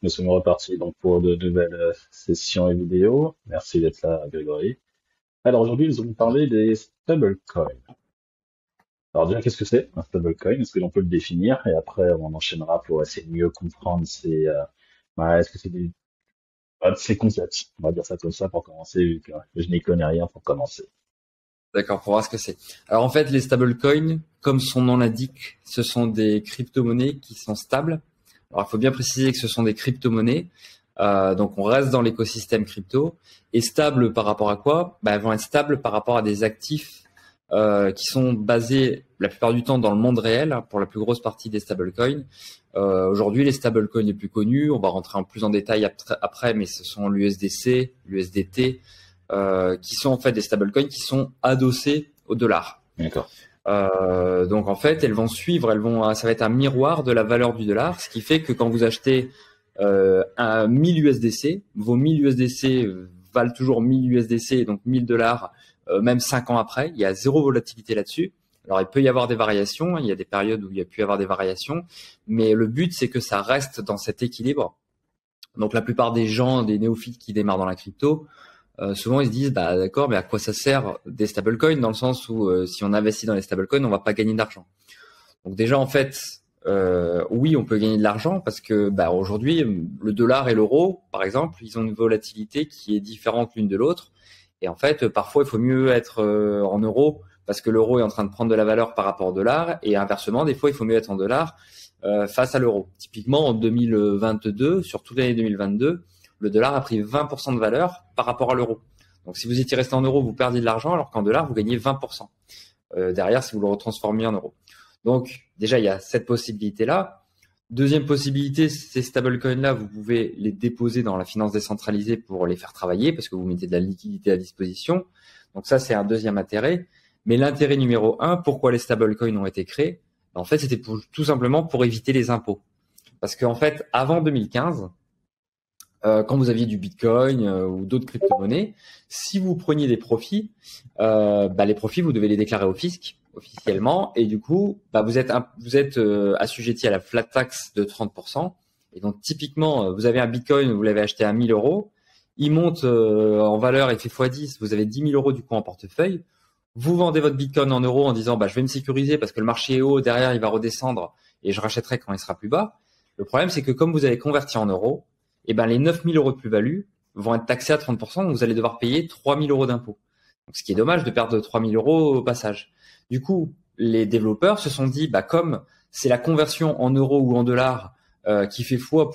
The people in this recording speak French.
Nous sommes repartis donc pour de nouvelles sessions et vidéos. Merci d'être là, Grégory. Alors aujourd'hui, nous allons parler des stablecoins. Alors déjà, qu'est-ce que c'est un stablecoin? Est-ce que l'on peut le définir? Et après, on enchaînera pour essayer de mieux comprendre est-ce que c'est ces concepts? On va dire ça comme ça pour commencer, vu que je n'y connais rien pour commencer. D'accord, pour voir ce que c'est. Alors en fait, les stablecoins, comme son nom l'indique, ce sont des crypto-monnaies qui sont stables. Alors il faut bien préciser que ce sont des crypto-monnaies. Donc on reste dans l'écosystème crypto. Et stable par rapport à quoi? Elles vont être stables par rapport à des actifs qui sont basés la plupart du temps dans le monde réel, hein, pour la plus grosse partie des stablecoins. Aujourd'hui, les stablecoins les plus connus, on va rentrer en plus en détail après, mais ce sont l'USDC, l'USDT, qui sont en fait des stablecoins qui sont adossés au dollar. D'accord. Donc en fait, ça va être un miroir de la valeur du dollar, ce qui fait que quand vous achetez un 1000 USDC, vos 1000 USDC valent toujours 1000 USDC, donc 1000 dollars, même 5 ans après, il y a zéro volatilité là-dessus. Alors il peut y avoir des variations, il y a des périodes où il y a pu y avoir des variations, mais le but c'est que ça reste dans cet équilibre. Donc la plupart des gens, des néophytes qui démarrent dans la crypto, souvent ils se disent d'accord, mais à quoi ça sert des stablecoins, dans le sens où si on investit dans les stablecoins, on va pas gagner d'argent. Donc déjà en fait, oui, on peut gagner de l'argent parce que aujourd'hui le dollar et l'euro, par exemple, ils ont une volatilité qui est différente l'une de l'autre. Et en fait, parfois il faut mieux être en euros parce que l'euro est en train de prendre de la valeur par rapport au dollar, et inversement, des fois il faut mieux être en dollars face à l'euro. Typiquement en 2022, sur toute l'année 2022, le dollar a pris 20% de valeur par rapport à l'euro. Donc si vous étiez resté en euros, vous perdiez de l'argent, alors qu'en dollars, vous gagnez 20%. Derrière, si vous le retransformiez en euros. Donc déjà, il y a cette possibilité-là. Deuxième possibilité, ces stablecoins-là, vous pouvez les déposer dans la finance décentralisée pour les faire travailler, parce que vous mettez de la liquidité à disposition. Donc ça, c'est un deuxième intérêt. Mais l'intérêt numéro un, pourquoi les stablecoins ont été créés? En fait, c'était tout simplement pour éviter les impôts. Parce qu'en fait, avant 2015, quand vous aviez du Bitcoin ou d'autres crypto-monnaies, si vous preniez des profits, les profits, vous devez les déclarer au fisc officiellement, et du coup, vous êtes assujetti à la flat tax de 30%. Et donc, typiquement, vous avez un Bitcoin, vous l'avez acheté à 1000 euros, il monte en valeur, il fait x10, vous avez 10 000 euros du coup en portefeuille. Vous vendez votre Bitcoin en euros en disant je vais me sécuriser parce que le marché est haut, derrière il va redescendre et je rachèterai quand il sera plus bas. Le problème, c'est que comme vous avez converti en euros, les 9 000 euros de plus-value vont être taxés à 30%, donc vous allez devoir payer 3 000 euros d'impôts. Donc, ce qui est dommage de perdre 3 000 euros au passage. Du coup, les développeurs se sont dit, comme c'est la conversion en euros ou en dollars qui fait foi